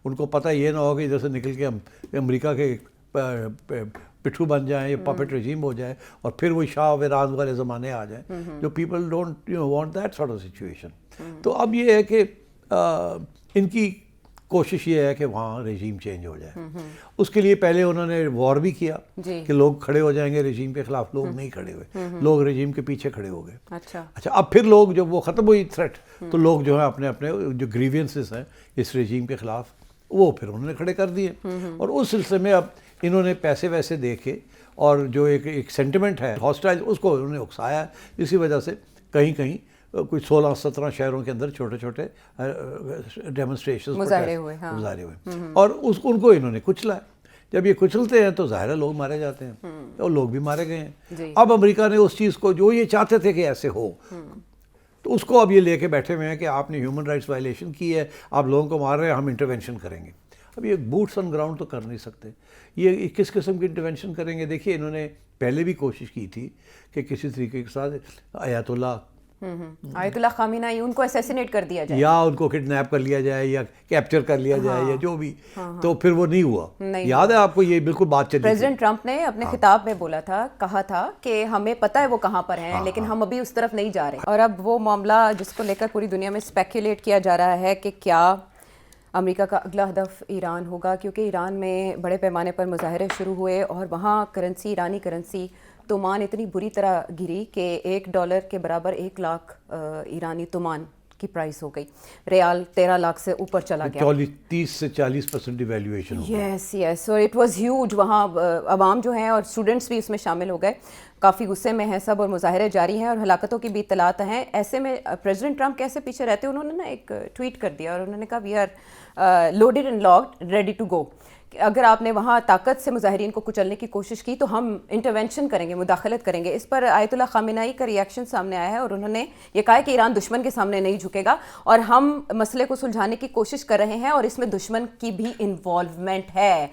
ان کو پتہ یہ نہ ہو کہ ادھر سے نکل کے ہم امریکہ کے پٹھو بن جائیں یا پپٹ رجیم ہو جائے اور پھر وہ شاہ و ایران والے زمانے آ جائیں. جو people don't want that sort of situation. تو اب یہ ہے کہ ان کی کوشش یہ ہے کہ وہاں رجیم چینج ہو جائے. اس کے لیے پہلے انہوں نے وار بھی کیا کہ لوگ کھڑے ہو جائیں گے رجیم کے خلاف. لوگ نہیں کھڑے ہوئے, لوگ رجیم کے پیچھے کھڑے ہو گئے. اچھا اب پھر لوگ جب وہ ختم ہوئی تھریٹ تو لوگ جو ہے اپنے اپنے جو گریوینسز ہیں اس رجیم کے خلاف وہ پھر انہوں نے کھڑے کر دیے. اور اس سلسلے میں اب انہوں نے پیسے ویسے دے کے اور جو ایک سینٹیمنٹ ہے ہاسٹائل اس کو انہوں نے اکسایا. اسی وجہ سے کہیں کہیں کوئی 16-17 شہروں کے اندر چھوٹے چھوٹے ڈیمونسٹریشن مظاہرے ہوئے اور ان کو انہوں نے کچلا. جب یہ کچلتے ہیں تو ظاہر ہے لوگ مارے جاتے ہیں اور لوگ بھی مارے گئے ہیں. اب امریکہ نے اس چیز کو جو یہ چاہتے تھے کہ ایسے ہو تو اس کو اب یہ لے کے بیٹھے ہوئے ہیں کہ آپ نے ہیومن رائٹس وائلیشن کی ہے, آپ لوگوں کو مار رہے ہیں, ہم انٹرونشن کریں گے. اب یہ بوٹس آن گراؤنڈ تو کر نہیں سکتے. یہ کس قسم کی انٹرونشن کریں گے؟ دیکھیے انہوں نے پہلے بھی کوشش کی تھی کہ کسی طریقے کے ساتھ آیت اللہ خامنہ ان کو اسیسینیٹ کر دیا جائے یا ان کو کڈنیپ کر لیا جائے یا کیپچر کر لیا جائے یا جو بھی, تو پھر وہ نہیں ہوا. یاد ہے آپ کو یہ بالکل بات چلی. پریزیڈنٹ ٹرمپ نے اپنے خطاب میں بولا تھا, کہا تھا کہ ہمیں پتہ ہے وہ کہاں پر ہیں لیکن ہم ابھی اس طرف نہیں جا رہے. اور اب وہ معاملہ جس کو لے کر پوری دنیا میں اسپیکولیٹ کیا جا رہا ہے کہ کیا امریکہ کا اگلا ہدف ایران ہوگا, کیونکہ ایران میں بڑے پیمانے پر مظاہرے شروع ہوئے اور وہاں کرنسی, ایرانی کرنسی تومان اتنی بری طرح گری کہ $1 کے برابر 1 لاکھ ایرانی تومان کی پرائس ہو گئی. ریال 13 لاکھ سے اوپر چلا گیا. 30 سے 40% ڈیویلیویشن ہو گئی. یس اور اٹ واز ہیوج. وہاں عوام جو ہیں اور اسٹوڈنٹس بھی اس میں شامل ہو گئے, کافی غصے میں ہیں سب اور مظاہرے جاری ہیں اور ہلاکتوں کی بھی اطلاعات ہیں. ایسے میں پریزیڈنٹ ٹرمپ کیسے پیچھے رہتے ہیں؟ انہوں نے نا ایک ٹویٹ کر دیا اور انہوں نے کہا we are loaded and locked ready to go. اگر آپ نے وہاں طاقت سے مظاہرین کو کچلنے کی کوشش کی تو ہم انٹرونشن کریں گے, مداخلت کریں گے. اس پر آیت اللہ خامنہئی کا ریئیکشن سامنے آیا ہے اور انہوں نے یہ کہا کہ ایران دشمن کے سامنے نہیں جھکے گا اور ہم مسئلے کو سلجھانے کی کوشش کر رہے ہیں اور اس میں دشمن کی بھی انوالومنٹ ہے.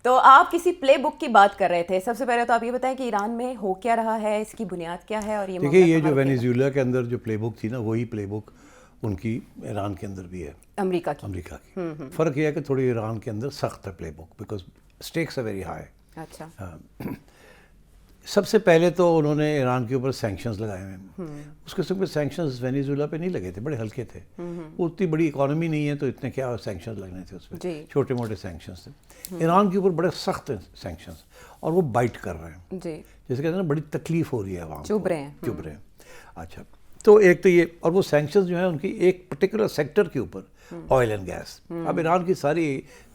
تو آپ کسی پلے بک کی بات کر رہے تھے. سب سے پہلے تو آپ یہ بتائیں کہ ایران میں ہو کیا رہا ہے, اس کی بنیاد کیا ہے؟ اور دیکھیے یہ جو وینیزویلا کے اندر جو پلے بک تھی نا وہی پلے بک ان کی ایران کے اندر بھی ہے, امریکہ کی. فرق یہ ہے کہ تھوڑی ایران کے اندر سخت ہے playbook because stakes are very high. اچھا سب سے پہلے تو انہوں نے ایران کے اوپر سینکشنز لگائے ہوئے ہیں. اس قسم کے سینکشنز وینیزویلا پہ نہیں لگے تھے, بڑے ہلکے تھے. وہ اتنی بڑی اکانومی نہیں ہے تو اتنے کیا سینکشنز لگنے تھے اس پہ, چھوٹے موٹے سینکشنز تھے. ایران کے اوپر بڑے سخت سینکشنز اور وہ بائٹ کر رہے ہیں, جیسے کہتے ہیں نا بڑی تکلیف ہو رہی ہے عوام, چبھ رہے ہیں. اچھا تو ایک تو یہ, اور وہ سینکشنز جو ہیں ان کی ایک پرٹیکولر سیکٹر کے اوپر آئل اینڈ گیس. اب ایران کی ساری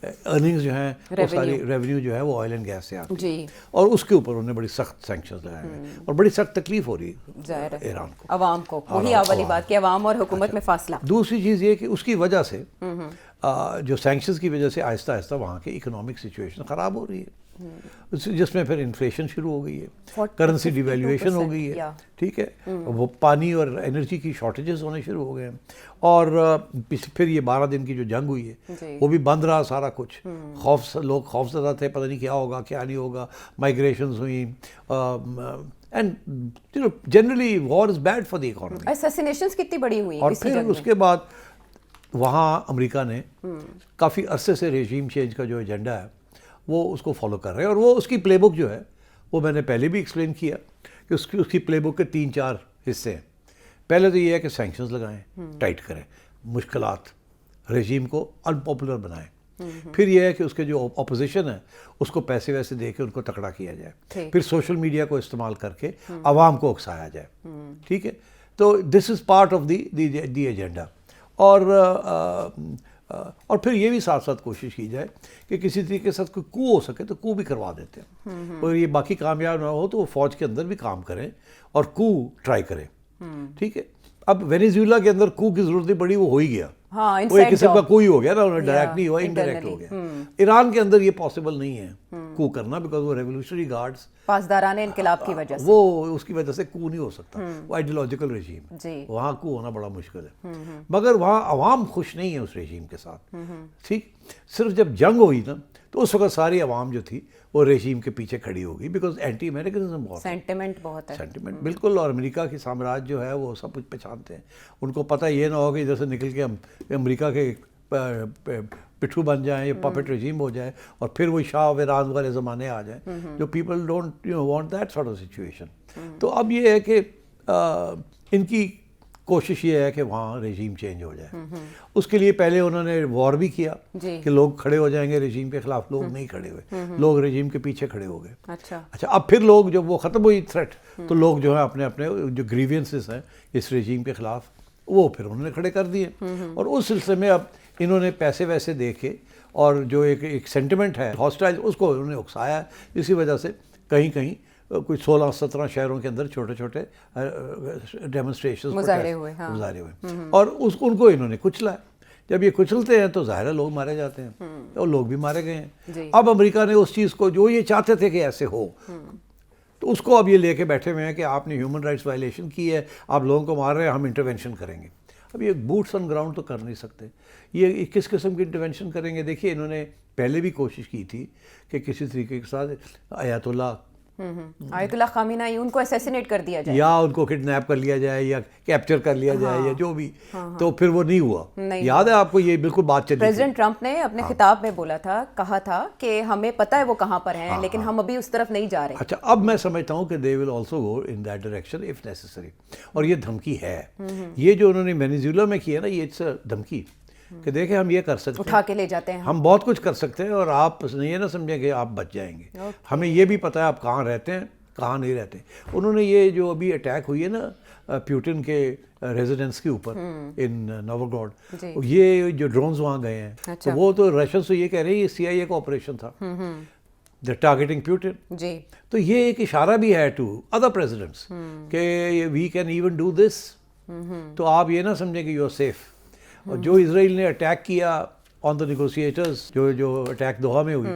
ارننگز جو ہیں وہ ساری ریونیو جو ہے وہ آئل اینڈ گیس سے آتی ہے اور اس کے اوپر انہوں نے بڑی سخت سینکشنز لگائے ہیں اور بڑی سخت تکلیف ہو رہی ہے ایران کو, عوام کو. وہی والی بات کہ عوام اور حکومت میں فاصلہ. دوسری چیز یہ کہ اس کی وجہ سے جو سینکشنز کی وجہ سے آہستہ آہستہ وہاں کی اکنامک سچویشن خراب ہو رہی ہے, جس میں پھر انفلیشن شروع ہو گئی ہے, کرنسی ڈیویلیویشن ہو گئی ہے, ٹھیک ہے, وہ پانی اور انرجی کی شارٹیجز ہونے شروع ہو گئے ہیں. اور پھر یہ 12 دن کی جو جنگ ہوئی ہے وہ بھی بند رہا سارا کچھ. لوگ خوف زدہ تھے, پتہ نہیں کیا ہوگا کیا نہیں ہوگا. مائگریشنز ہوئیں and generally war is bad for the economy. Assassinations کتنی بڑی ہوئی. اور پھر اس کے بعد وہاں امریکہ نے کافی عرصے سے ریجیم چینج کا جو ایجنڈا ہے وہ اس کو فالو کر رہے ہیں. اور وہ اس کی پلے بک جو ہے وہ میں نے پہلے بھی ایکسپلین کیا کہ اس کی پلے بک کے 3-4 حصے ہیں. پہلے تو یہ ہے کہ سینکشنز لگائیں, ٹائٹ کریں, مشکلات, رجیم کو انپاپولر بنائیں. پھر یہ ہے کہ اس کے جو اپوزیشن ہے اس کو پیسے ویسے دے کے ان کو تکڑا کیا جائے. پھر سوشل میڈیا کو استعمال کر کے عوام کو اکسایا جائے. ٹھیک ہے, تو this is part of the agenda. اور پھر یہ بھی ساتھ ساتھ کوشش کی جائے کہ کسی طریقے کے ساتھ کوئی کو ہو سکے تو کو بھی کروا دیتے ہیں. اور یہ باقی کامیاب نہ ہو تو وہ فوج کے اندر بھی کام کریں اور کو ٹرائی کریں. ٹھیک ہے, اب وینیزویلا کے اندر کو کی ضرورت نہیں پڑی, وہ ہو ہی گیا. وہ ایک قسم کا کوئی ہو گیا نا, انہیں ڈائریکٹ نہیں ہوا, انڈائریکٹ ہو گیا. ایران کے اندر یہ پاسبل نہیں ہے کو کرنا بیکاز وہ ریولیوشنری گارڈز پاسداران انقلاب کی وجہ سے, وہ اس کی وجہ سے کو نہیں ہو سکتا. وہ آئیڈیولوجیکل رجیم, وہاں کو ہونا بڑا مشکل ہے. مگر وہاں عوام خوش نہیں ہے اس رجیم کے ساتھ. ٹھیک, صرف جب جنگ ہوئی نا تو اس وقت ساری عوام جو تھی وہ رجیم کے پیچھے کھڑی ہو گئی بیکاز اینٹی امریکنزم بہت, سینٹیمنٹ بہت ہے. سینٹیمنٹ بالکل. اور امریکہ کی سامراج جو ہے وہ سب کچھ پہچانتے ہیں. ان کو پتہ یہ نہ ہو کہ ادھر سے نکل کے ہم امریکہ کے پٹھو بن جائیں, یہ پپٹ رجیم ہو جائے, اور پھر وہی شاہ آف ایران والے زمانے آ جائیں, جو people don't want that sort of situation. تو اب یہ ہے کہ ان کی کوشش یہ ہے کہ وہاں رجیم چینج ہو جائے. اس کے لیے پہلے انہوں نے وار بھی کیا کہ لوگ کھڑے ہو جائیں گے رجیم کے خلاف. لوگ نہیں کھڑے ہوئے, لوگ رجیم کے پیچھے کھڑے ہو گئے. اچھا اب پھر لوگ جب وہ ختم ہوئی تھریٹ, تو لوگ جو ہیں اپنے اپنے جو گریوینسز ہیں اس رجیم کے خلاف وہ پھر انہوں نے کھڑے کر دیے. اور اس سلسلے میں اب انہوں نے پیسے ویسے دے کے اور جو ایک سینٹیمنٹ ہے ہاسٹائل, اس کو انہوں نے اکسایا ہے. اسی وجہ سے کہیں کہیں کوئی 16-17 شہروں کے اندر چھوٹے چھوٹے ڈیمونسٹریشن مظاہرے ہوئے, اور ان کو انہوں نے کچلا ہے. جب یہ کچلتے ہیں تو ظاہر ہے لوگ مارے جاتے ہیں, اور لوگ بھی مارے گئے ہیں. اب امریکہ نے اس چیز کو جو یہ چاہتے تھے کہ ایسے ہو, تو اس کو اب یہ لے کے بیٹھے ہوئے ہیں کہ آپ نے ہیومن رائٹس وائلیشن کی ہے, آپ لوگوں کو مار رہے ہیں, ہم انٹرونشن کریں گے. اب یہ بوٹس آن گراؤنڈ تو کر نہیں سکتے. یہ کس قسم کی انٹرونشن کریں گے؟ دیکھیے انہوں نے پہلے بھی کوشش کی تھی کہ کسی طریقے کے ساتھ آیت اللہ خامنہ ای ان کو اسیسینیٹ کر دیا جائے, یا ان کو کڈنیپ کر لیا جائے, یا کیپچر کر لیا جائے, یا جو بھی, تو پھر وہ نہیں ہوا. یاد ہے آپ کو یہ بالکل بات چلی. پریزیڈنٹ ٹرمپ نے اپنے خطاب میں بولا تھا, کہا تھا کہ ہمیں پتہ ہے وہ کہاں پر ہیں, لیکن ہم ابھی اس طرف نہیں جا رہے. اچھا اب میں سمجھتا ہوں کہ they will also go in that direction if necessary. اور یہ دھمکی ہے, یہ جو انہوں نے وینیزویلا میں کیا نا, یہ اٹس دھمکی کہ دیکھیں ہم یہ کر سکتے ہیں, اٹھا کے لے جاتے ہیں, ہم بہت کچھ کر سکتے ہیں, اور آپ یہ نہ سمجھیں کہ آپ بچ جائیں گے. ہمیں یہ بھی پتہ ہے آپ کہاں رہتے ہیں, کہاں نہیں رہتے. انہوں نے یہ جو ابھی اٹیک ہوئی ہے نا پیوٹن کے ریزیڈنس کے اوپر ان نوگراڈ, یہ جو ڈرونز وہاں گئے ہیں, تو وہ تو رشین سے یہ کہہ رہے ہیں یہ CIA کا آپریشن تھا, دا ٹارگیٹنگ پیوٹن. تو یہ ایک اشارہ بھی ہے ٹو ادر پریزیڈنٹس کہ we can even do this. تو آپ یہ نہ سمجھیں کہ یو آر سیف. اور جو اسرائیل نے اٹیک کیا آن دا نیگوشیٹرز, جو اٹیک دوحہ میں ہوئی,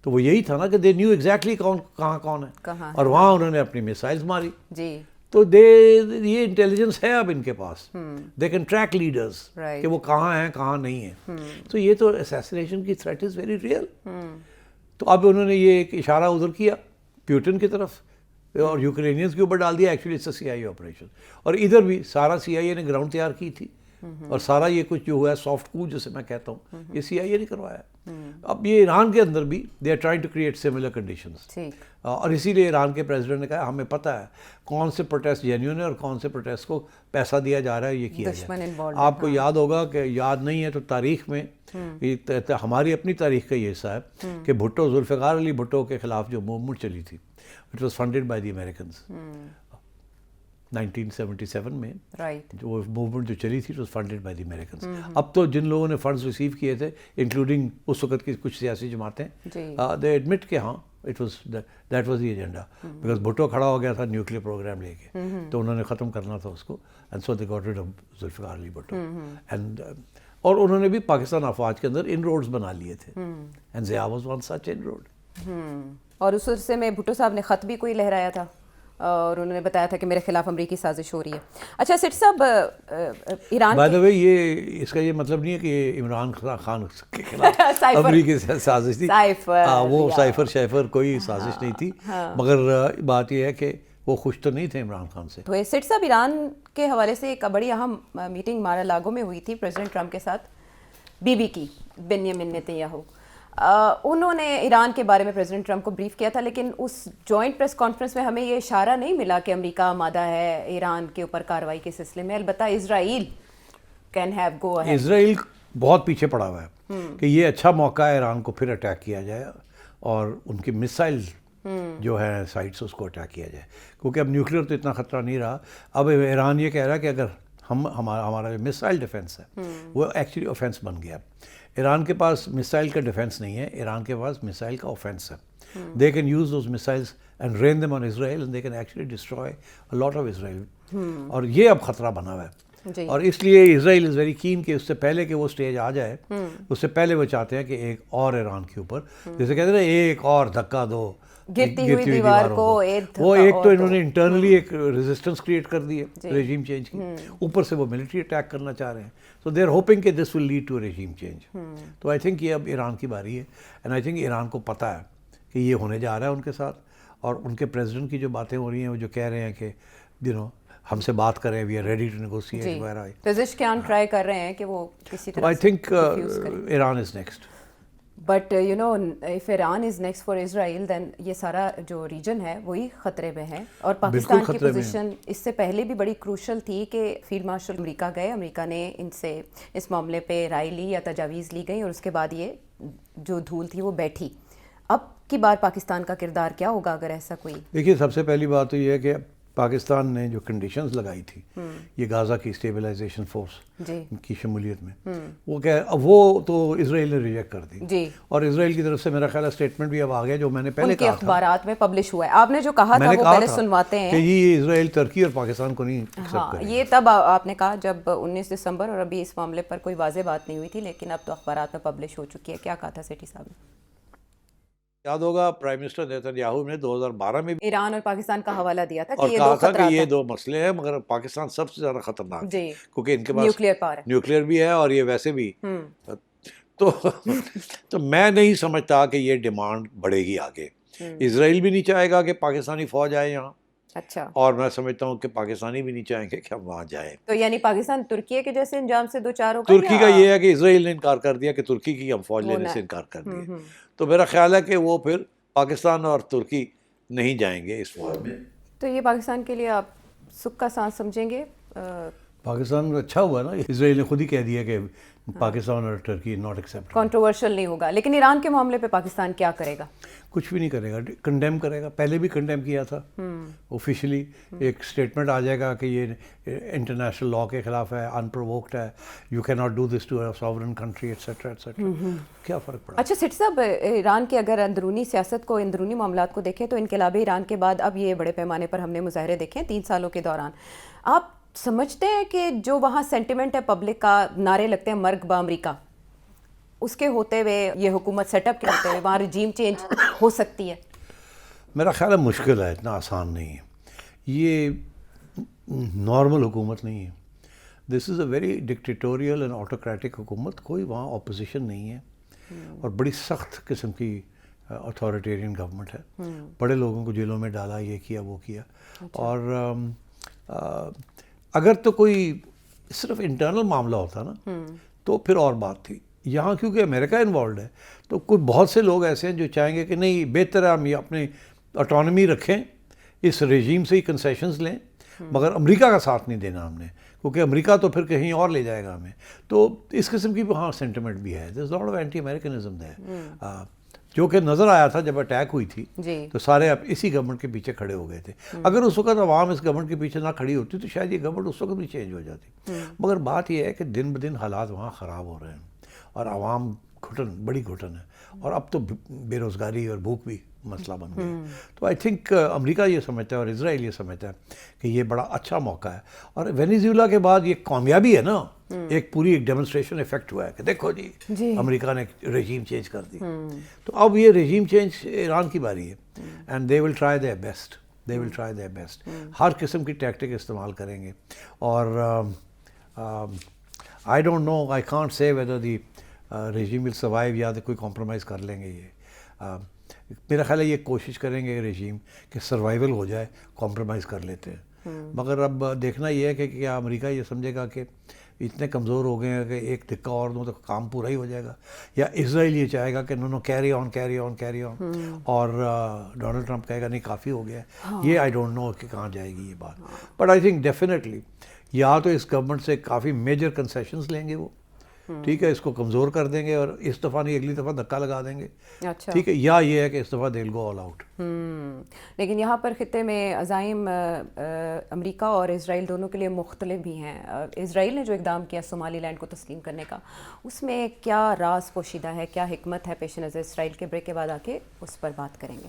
تو وہ یہی تھا نا کہ دے نیو ایگزیکٹلی کہاں کون ہے, اور وہاں انہوں نے اپنی میسائلز ماری. تو یہ انٹیلیجنس ہے اب ان کے پاس, دے کین ٹریک لیڈرز کہ وہ کہاں ہیں کہاں نہیں ہیں. تو یہ تو اسیسینیشن کی تھریٹ از ویری ریئل. تو اب انہوں نے یہ ایک اشارہ ادھر کیا پیوٹن کی طرف, اور یوکرینینز کے اوپر ڈال دیا. Actually it's a CIA operation, اور ادھر بھی سارا CIA نے گراؤنڈ تیار کی تھی, اور سارا یہ کچھ جو ہوا ہے سافٹ کو جسے میں کہتا ہوں, یہ CIA نے کروایا. اب یہ ایران کے اندر بھی they are trying to create similar conditions, اور اسی لیے ایران کے پریزیڈنٹ نے کہا ہمیں پتہ ہے کون سے پروٹیسٹ جینیون ہے اور کون سے پروٹیسٹ کو پیسہ دیا جا رہا ہے, یہ کیا جائے. آپ کو یاد ہوگا کہ یاد نہیں ہے تو تاریخ میں, ہماری اپنی تاریخ کا یہ حصہ ہے کہ بھٹو, ذوالفقار علی بھٹو کے خلاف جو موومنٹ چلی تھی, it was funded by the Americans 1977 میں. جو موومنٹ جو چلی تھی was funded by the Americans. اب تو جن لوگوں نے فنڈز ریسیو کیے تھے انکلوڈنگ اس وقت کی کچھ سیاسی جماعتیں, دے ایڈمٹ کہ ہاں it was that was the agenda, because Bhutto کھڑا ہو گیا تھا نیوکلیر پروگرام لے کے, تو انہوں نے ختم کرنا تھا اس کو, and so they got rid of Zulfiqar Ali Bhutto. And اور انہوں نے بھی پاکستان افواج کے اندر ان روڈز بنا لیے تھے, and Zia was one such in road. اور اس عرصے میں بھٹو صاحب نے خط بھی کوئی لہرایا تھا, اور انہوں نے بتایا تھا کہ میرے خلاف امریکی سازش ہو رہی ہے. اچھا سٹ صاحب, ایران بائی دی وے یہ اس کا یہ مطلب نہیں ہے کہ عمران خان کے خلاف امریکی سازش تھی, وہ سائفر کوئی سازش نہیں تھی, مگر بات یہ ہے کہ وہ خوش تو نہیں تھے عمران خان سے. تو سٹ صاحب ایران کے حوالے سے ایک بڑی اہم میٹنگ مارا لاگو میں ہوئی تھی پریزیڈنٹ ٹرمپ کے ساتھ, بی کی بنیامین نیتنیاہو. انہوں نے ایران کے بارے میں پریزیڈنٹ ٹرمپ کو بریف کیا تھا, لیکن اس جوائنٹ پریس کانفرنس میں ہمیں یہ اشارہ نہیں ملا کہ امریکہ آمادہ ہے ایران کے اوپر کارروائی کے سلسلے میں. البتہ اسرائیل کین ہیو گو اہیڈ. اسرائیل بہت پیچھے پڑا ہوا ہے کہ یہ اچھا موقع ہے ایران کو پھر اٹیک کیا جائے, اور ان کی میسائل جو ہے سائٹس اس کو اٹیک کیا جائے, کیونکہ اب نیوکلیئر تو اتنا خطرہ نہیں رہا. اب ایران یہ کہہ رہا ہے کہ اگر ہمارا جو میسائل ڈیفنس ہے وہ ایکچولی اوفینس بن گیا. ایران کے پاس میسائل کا ڈیفنس نہیں ہے, ایران کے پاس میسائل کا اوفینس ہے. They can use those missiles and rain them on Israel, and they can actually destroy a lot of Israel. اور یہ اب خطرہ بنا ہوا ہے, اور اس لیے اسرائیل از ویری کین کہ اس سے پہلے کہ وہ اسٹیج آ جائے, اس سے پہلے وہ چاہتے ہیں کہ ایک اور ایران کے اوپر, جیسے کہتے ہیں نا ایک اور دھکا دو گرتی ہوئی دیوار کو. وہ ایک تو انہوں نے انٹرنلی ایک ریزسٹنس کریٹ کر دی ہے ریجیم چینج کی, اوپر سے وہ ملٹری اٹیک کرنا چاہ رہے ہیں. سو دے آر ہوپنگ کہ this will lead to regime change. تو آئی تھنک یہ اب ایران کی باری ہے, اینڈ آئی تھنک ایران کو پتہ ہے کہ یہ ہونے جا رہا ہے ان کے ساتھ. اور ان کے پریزیڈنٹ کی جو باتیں ہو رہی ہیں وہ جو کہہ رہے ہیں کہ ہم سے بات کریں, we are ready to negotiate وغیرہ. پزشکیان ٹرائی کر رہے ہیں کہ وہ کسی طرح I think Iran is next. But you know if Iran is next for Israel then یہ سارا جو ریجن ہے وہی خطرے میں ہے. اور پاکستان کی پوزیشن اس سے پہلے بھی بڑی کروشل تھی کہ فیلڈ مارشل امریکہ گئے, امریکہ نے ان سے اس معاملے پہ رائے لی یا تجاویز لی گئی, اور اس کے بعد یہ جو دھول تھی وہ بیٹھی. اب کی بار پاکستان کا کردار کیا ہوگا اگر ایسا کوئی؟ دیکھیے سب سے پہلی بات تو یہ ہے کہ پاکستان نے جو کنڈیشنز لگائی تھی یہ غازہ کی اسٹیبلائزیشن فورس کی شمولیت میں, وہ تو اسرائیل نے ریجیکٹ کر دی, اور اسرائیل کی طرف سے میرا خیال ہے اسٹیٹمنٹ بھی اب آ گیا جو میں نے پہلے کہا تھا, اخبارات میں پبلش ہوا ہے. آپ نے جو کہا تھا وہ پہلے سنواتے ہیں کہ یہ اسرائیل ترکی اور پاکستان کو نہیں ایکسیپٹ کرے. یہ تب آپ نے کہا جب 19 دسمبر, اور ابھی اس معاملے پر کوئی واضح بات نہیں ہوئی تھی, لیکن اب تو اخبارات میں پبلش ہو چکی ہے. کیا کہا تھا سیٹھی صاحب نے؟ یاد ہوگا پرائم منسٹر نیتن یاہو نے 2012 میں ایران اور پاکستان کا حوالہ دیا تھا اور کہا تھا کہ یہ دو مسئلے ہیں, مگر پاکستان سب سے زیادہ خطرناک ہے کیونکہ ان کے پاس نیوکلیئر بھی ہے اور یہ ویسے بھی. تو میں نہیں سمجھتا کہ یہ ڈیمانڈ بڑھے گی آگے. اسرائیل بھی نہیں چاہے گا کہ پاکستانی فوج آئے یہاں, اچھا, اور میں سمجھتا ہوں کہ پاکستانی بھی نہیں چاہیں گے کہ ہم وہاں جائیں. تو یعنی پاکستان ترکی کے جیسے انجام سے دو چار ہوگا. ترکی کا یہ ہے کہ اسرائیل نے انکار کر دیا کہ ترکی کی ہم فوج لینے سے انکار کر دیا, تو میرا خیال ہے کہ وہ پھر پاکستان اور ترکی نہیں جائیں گے اس وار میں. تو یہ پاکستان کے لیے آپ سکھ کا سانس سمجھیں گے؟ پاکستان اچھا ہوا نا, اسرائیل نے خود ہی کہہ دیا کہ پاکستان اور ترکی ناٹ ایکسیپٹ. کنٹروورشل نہیں ہوگا, لیکن ایران کے معاملے پہ پاکستان کیا کرے گا؟ کچھ بھی نہیں کرے گا, کنڈیم کرے گا. پہلے بھی کنڈیم کیا تھا آفیشلی, ایک اسٹیٹمنٹ آ جائے گا کہ یہ انٹرنیشنل لاء کے خلاف ہے, ان پرووکڈ ہے, you can not do this to a sovereign country etcetera etcetera. کیا فرق پڑا؟ اچھا سیٹھی صاحب, ایران کی اگر اندرونی سیاست کو, اندرونی معاملات کو دیکھیں تو انقلاب ایران کے بعد اب یہ بڑے پیمانے پر ہم نے مظاہرے دیکھے 3 سالوں کے دوران. آپ سمجھتے ہیں کہ جو وہاں سینٹیمنٹ ہے پبلک کا, نعرے لگتے ہیں مرگ با امریکہ, اس کے ہوتے ہوئے, یہ حکومت سیٹ اپ کے ہوتے ہوئے وہاں رجیم چینج ہو سکتی ہے؟ میرا خیال ہے مشکل ہے, اتنا آسان نہیں ہے. یہ نارمل حکومت نہیں ہے. دس از اے ویری ڈکٹیٹوریل اینڈ آٹوکریٹک حکومت. کوئی وہاں اپوزیشن نہیں ہے, اور بڑی سخت قسم کی اتھارٹیرین گورنمنٹ ہے. بڑے لوگوں کو جیلوں میں ڈالا, یہ کیا وہ کیا. اور اگر تو کوئی صرف انٹرنل معاملہ ہوتا نا تو پھر اور بات تھی. یہاں کیونکہ امریکہ انوالوڈ ہے تو کوئی بہت سے لوگ ایسے ہیں جو چاہیں گے کہ نہیں, بہتر ہے ہم یہ اپنی اٹانومی رکھیں, اس رجیم سے ہی کنسیشنز لیں, مگر امریکہ کا ساتھ نہیں دینا ہم نے, کیونکہ امریکہ تو پھر کہیں اور لے جائے گا ہمیں. تو اس قسم کی وہاں سینٹیمنٹ بھی ہے. دیر از لاٹ آف اینٹی امریکنزم ہے, جو کہ نظر آیا تھا جب اٹیک ہوئی تھی تو سارے اب اسی گورنمنٹ کے پیچھے کھڑے ہو گئے تھے. اگر اس وقت عوام اس گورنمنٹ کے پیچھے نہ کھڑی ہوتی تو شاید یہ گورنمنٹ اس وقت بھی چینج ہو جاتی. مگر بات یہ ہے کہ دن بدن حالات وہاں خراب ہو رہے ہیں, اور عوام بڑی گھٹن ہے, اور اب تو بے روزگاری اور بھوک بھی مسئلہ بن گیا. تو آئی تھنک امریکہ یہ سمجھتا ہے اور اسرائیل یہ سمجھتا ہے کہ یہ بڑا اچھا موقع ہے. اور وینیزویلا کے بعد یہ کامیابی ہے نا, ایک پوری ایک ڈیمونسٹریشن افیکٹ ہوا ہے کہ دیکھو جی امریکہ نے رجیم چینج کر دی. تو اب یہ رجیم چینج ایران کی باری ہے, and they will try their best, they will try their best. ہر قسم کی ٹیکٹک استعمال کریں گے. اور I don't know, I can't say whether the regime will survive یا کوئی کمپرومائز کر لیں گے. یہ میرا خیال ہے یہ کوشش کریں گے رجیم کہ سروائیول ہو جائے, کمپرومائز کر لیتے ہیں. مگر اب دیکھنا یہ ہے کہ کیا امریکہ یہ سمجھے گا کہ اتنے کمزور ہو گئے ہیں کہ ایک دھکا اور دوں تو کام پورا ہی ہو جائے گا, یا اسرائیل یہ چاہے گا کہ no carry on carry on carry on, اور ڈونلڈ ٹرمپ کہے گا نہیں کافی ہو گیا ہے. یہ آئی ڈونٹ نو کہ کہاں جائے گی یہ بات. بٹ آئی تھنک ڈیفینیٹلی یا تو اس گورنمنٹ سے کافی میجر کنسیشنز لیں گے وہ, ٹھیک ہے, اس کو کمزور کر دیں گے اور اس دفعہ نہیں اگلی دفعہ دھکا لگا دیں گے, ٹھیک ہے, یا یہ ہے کہ اس دفعہ they'll go all out. لیکن یہاں پر خطے میں عزائم امریکہ اور اسرائیل دونوں کے لیے مختلف بھی ہیں. اسرائیل نے جو اقدام کیا صومالی لینڈ کو تسلیم کرنے کا, اس میں کیا راز پوشیدہ ہے, کیا حکمت ہے پیش نظر؟ اسرائیل کے بریک کے بعد آ کے اس پر بات کریں گے.